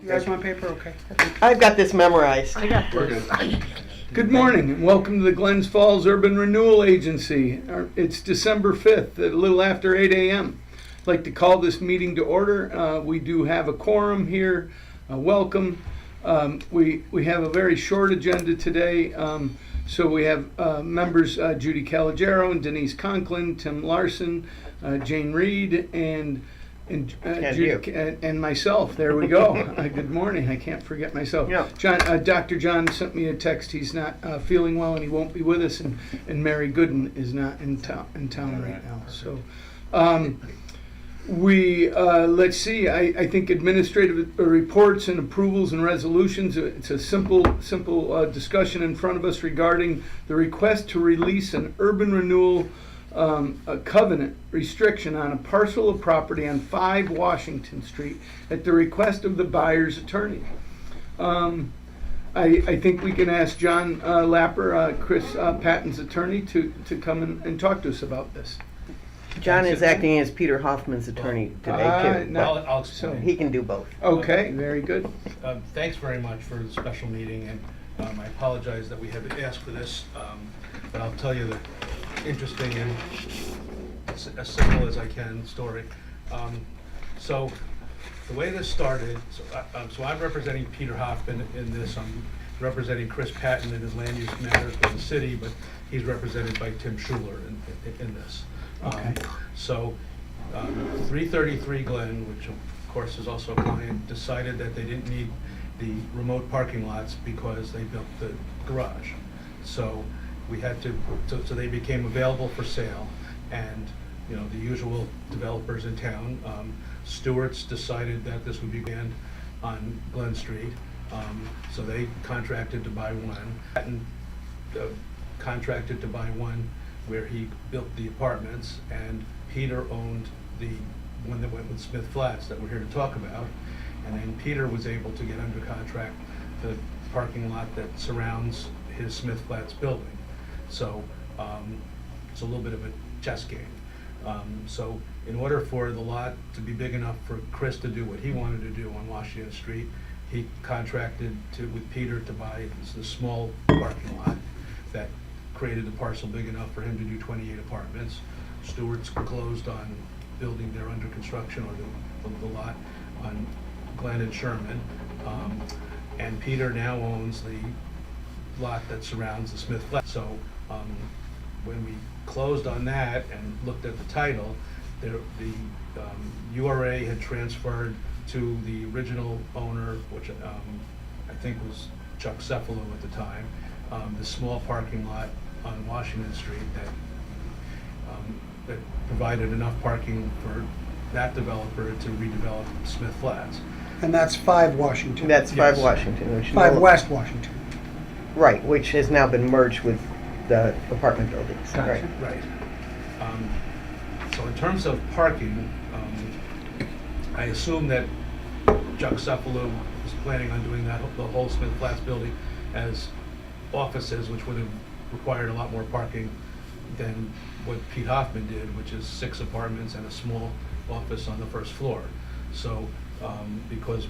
You guys want paper? Okay. I've got this memorized. I got this. Good morning and welcome to the Glens Falls Urban Renewal Agency. It's December 5th, a little after 8 a.m. I'd like to call this meeting to order. We do have a quorum here. Welcome. We have a very short agenda today. So we have members Judy Calagero and Denise Conklin, Tim Larson, Jane Reed, and Judy, and myself. There we go. Good morning. I can't forget myself. Yeah. Dr. John sent me a text. He's not feeling well and he won't be with us. And Mary Gooden is not in town right now. So let's see. I think administrative reports and approvals and resolutions. It's a simple discussion in front of us regarding the request to release an urban renewal a covenant restriction on a parcel of property on 5 Washington Street at the request of the buyer's attorney. I think we can ask John Lapper, Chris Patton's attorney, to come and talk to us about this. John is acting as Peter Hoffman's attorney today, too. I'll explain. So he can do both. Okay, very good. Thanks very much for the special meeting, and I apologize that we had to ask for this, but I'll tell you the interesting and as simple as I can story. So the way this started, so I'm representing Peter Hoffman in this. I'm representing Chris Patton in his land use matters for the city, but he's represented by Tim Schuler in this. Okay. So 333 Glen, which of course is also a client, decided that they didn't need the remote parking lots because they built the garage. So we had to, so they became available for sale, and you know, the usual developers in town. Stewart's decided that this would be banned on Glen Street, so they contracted to buy one. Patton contracted to buy one where he built the apartments, and Peter owned the one that went with Smith Flats that we're here to talk about. And then Peter was able to get under contract the parking lot that surrounds his Smith Flats building. So it's a little bit of a chess game. So in order for the lot to be big enough for Chris to do what he wanted to do on Washington Street, he contracted with Peter to buy the small parking lot that created a parcel big enough for him to do 28 apartments. Stewart's closed on building their under construction, or the lot on Glen and Sherman. And Peter now owns the lot that surrounds the Smith Flat. So when we closed on that and looked at the title, the URA had transferred to the original owner, which I think was Chuck Cephalo at the time, the small parking lot on Washington Street that provided enough parking for that developer to redevelop Smith Flats. And that's 5 Washington. That's 5 Yes. Washington. Which 5 West Washington. Right, which has now been merged with the apartment buildings. Gotcha. Right. Right. So in terms of parking, I assume that Chuck Cephalo is planning on doing the whole Smith Flats building as offices, which would have required a lot more parking than what Pete Hoffman did, which is 6 apartments and a small office on the first floor. So because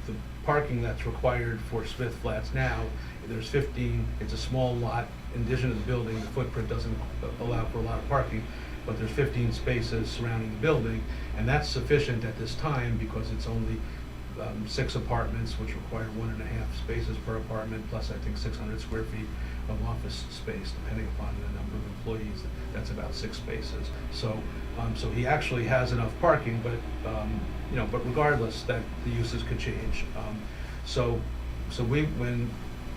the parking that's required for Smith Flats now, there's 15, it's a small lot. In addition to the building, the footprint doesn't allow for a lot of parking, but there's 15 spaces surrounding the building, and that's sufficient at this time because it's only 6 apartments, which require 1.5 spaces per apartment, plus I think 600 square feet of office space, depending upon the number of employees. That's about 6 spaces. So, so he actually has enough parking, but you know, but regardless, that the uses could change. So when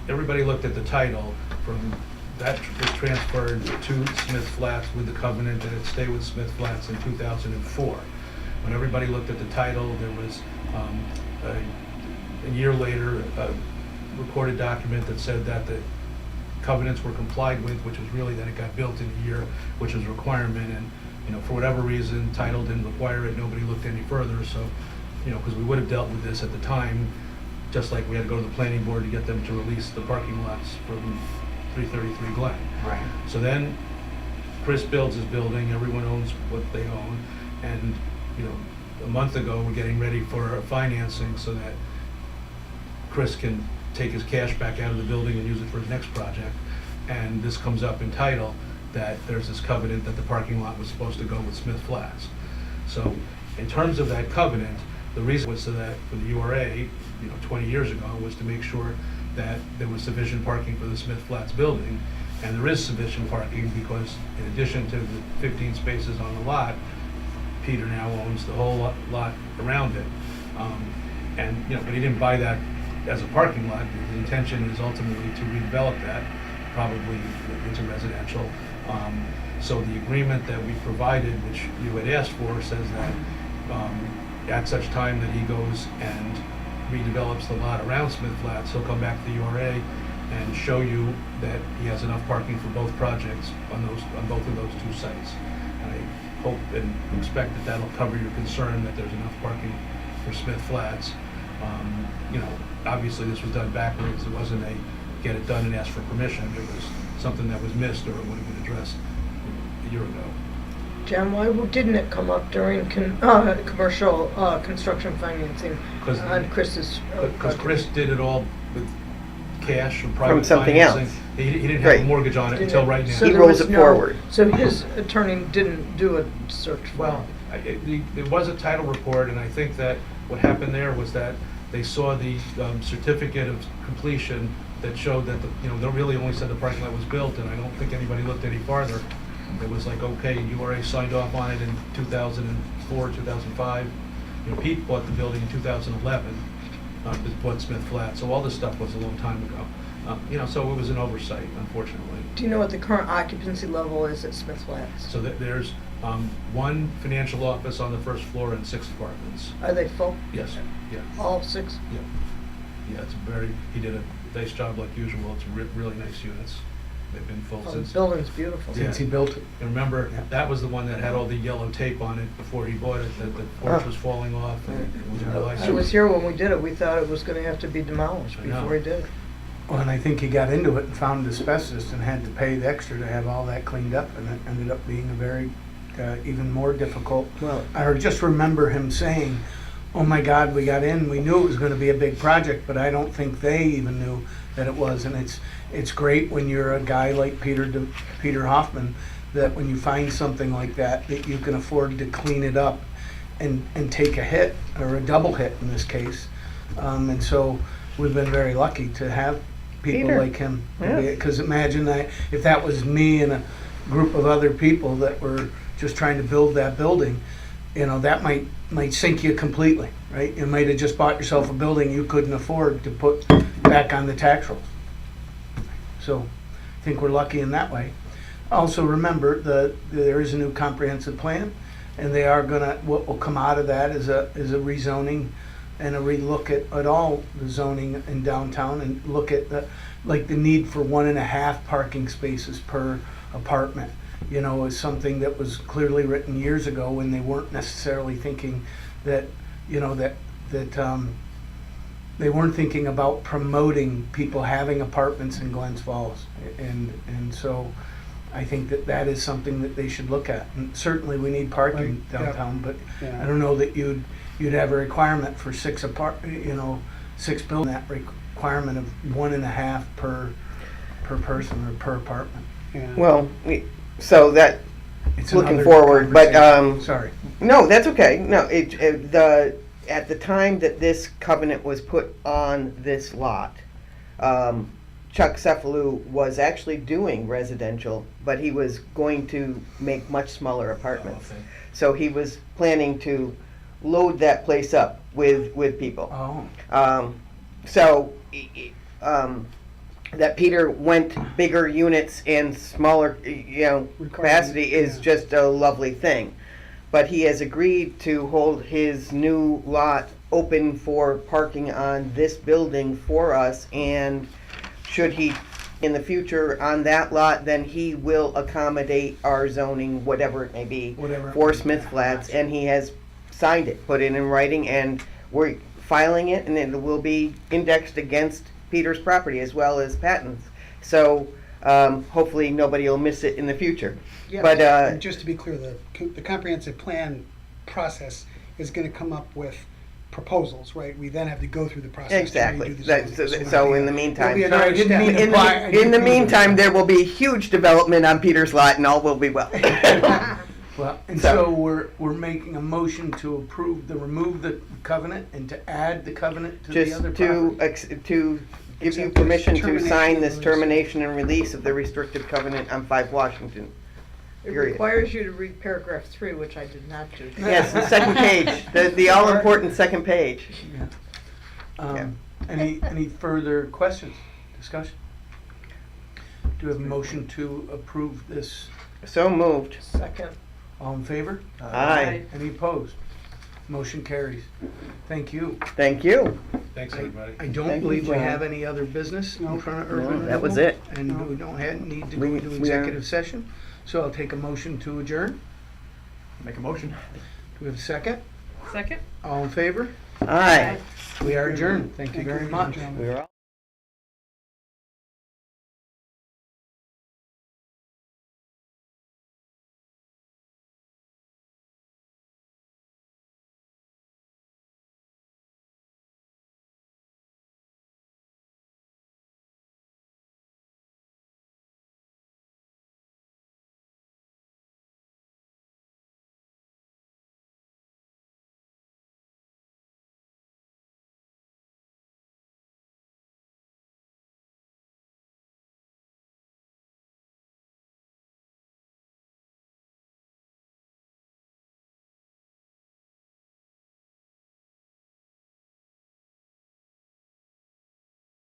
everybody looked at the title, from that was transferred to Smith Flats with the covenant that it stay with Smith Flats in 2004. When everybody looked at the title, there was a year later a recorded document that said that the covenants were complied with, which was really that it got built in a year, which was a requirement. And you know, for whatever reason, title didn't require it. Nobody looked any further. So, you know, because we would have dealt with this at the time, just like we had to go to the planning board to get them to release the parking lots from 333 Glen. Right. So then Chris builds his building, everyone owns what they own, and you know, a month ago we're getting ready for financing so that Chris can take his cash back out of the building and use it for his next project. And this comes up in title that there's this covenant that the parking lot was supposed to go with Smith Flats. So in terms of that covenant, the reason was so that for the URA, 20 years ago, was to make sure that there was sufficient parking for the Smith Flats building. And there is sufficient parking because in addition to the 15 spaces on the lot, Peter now owns the whole lot around it. But he didn't buy that as a parking lot. The intention is ultimately to redevelop that, probably into residential. So the agreement that we provided, which you had asked for, says that at such time that he goes and redevelops the lot around Smith Flats, he'll come back to the URA and show you that he has enough parking for both projects on both of those two sites. And I hope and expect that that'll cover your concern that there's enough parking for Smith Flats. Obviously this was done backwards. It wasn't a get it done and ask for permission. It was something that was missed, or it would have been addressed a year ago. John, why didn't it come up during commercial construction financing on Chris's? Because Chris did it all with cash or private From something financing. else. He didn't have Right. a mortgage on it Didn't until it? right now. So He there rolls was it forward. So his attorney didn't do a search for Well, there was a title report, and I think that what happened there was that they saw the certificate of completion that showed that they really only said the parking lot was built, and I don't think anybody looked any farther. It was like, okay, URA signed off on it in 2004, 2005. Pete bought the building in 2011, bought Smith Flat, so all this stuff was a long time ago. So it was an oversight, unfortunately. Do you know what the current occupancy level is at Smith Flats? So there's one financial office on the first floor and 6 apartments. Are they full? Yes, yeah. All 6? Yeah, he did a nice job like usual. It's really nice units. They've been full Oh, the since. building's beautiful. Yeah. Since he built it. And remember, Yeah. that was the one that had all the yellow tape on it before he bought it, that the porch Oh. was falling off and it was real I was here when we did it. We thought it was going to have to be demolished I know. before he did it. Well, and I think he got into it and found asbestos and had to pay the extra to have all that cleaned up, and it ended up being a very, even more difficult. Well, I just remember him saying, oh my God, we got in, we knew it was gonna be a big project, but I don't think they even knew that it was. And it's great when you're a guy like Peter Hoffman, that when you find something like that you can afford to clean it up and take a hit, or a double hit in this case. And so we've been very lucky to have people Peter. like him. Yeah. Because imagine if that was me and a group of other people that were just trying to build that building, that might sink you completely, right? You might have just bought yourself a building you couldn't afford to put back on the tax rolls. So I think we're lucky in that way. Also remember, there is a new comprehensive plan, and they are what will come out of that is a rezoning and a relook at all the zoning in downtown, and look at the need for 1.5 parking spaces per apartment. Is something that was clearly written years ago when they weren't necessarily thinking that they weren't thinking about promoting people having apartments in Glens Falls, and so I think that is something that they should look at. And certainly we need parking downtown, but Yeah. I don't know that you'd have a requirement for 6 buildings, that requirement of 1.5 per person or per apartment. Yeah. well, so that, It's looking another forward, but, conversation. Sorry. no, that's okay. No, at the time that this covenant was put on this lot, Chuck Cephalou was actually doing residential, but he was going to make much smaller apartments. Okay. So he was planning to load that place up with people. Oh. That Peter went bigger units and smaller, capacity is yeah. just a lovely thing. But he has agreed to hold his new lot open for parking on this building for us, and should he, in the future, on that lot, then he will accommodate our zoning, whatever it may be, Whatever. for Smith Flats, and he has signed it, put it in writing, and we're filing it, and it will be indexed against Peter's property as well as Patton's. So hopefully nobody will miss it in the future. Yeah, But and just to be clear, the comprehensive plan process is going to come up with proposals, right? We then have to go through the process. to Exactly. redo the That's- zoning. so in the There'll meantime, be another I didn't step. mean to in apply- I the, in didn't the mean to- meantime, there will be huge development on Peter's lot and all will be well. Well, and So- so we're making a motion to approve remove the covenant and to add the covenant to the other Just to, property. to give you Accept this permission to termination sign and this release. termination and release of the restrictive covenant on 5 Washington. It Period. requires you to read paragraph 3, which I did not do. Yes, the second page, the all-important second page. Yeah. Any further questions, discussion? Do we have a motion to approve this? So moved. Second. All in favor? Aye. Any opposed? Motion carries. Thank you. Thank you. Thanks, everybody. I don't Thank you, believe we John. have any other business in No. front of No, Urban that was Renewal, it. And we don't need to go We- into we are- executive session, so I'll take a motion to adjourn. Make a motion. Do we have a second? Second? All in favor? Aye. We are adjourned. Thank you Thank you, very much. gentlemen. We're all.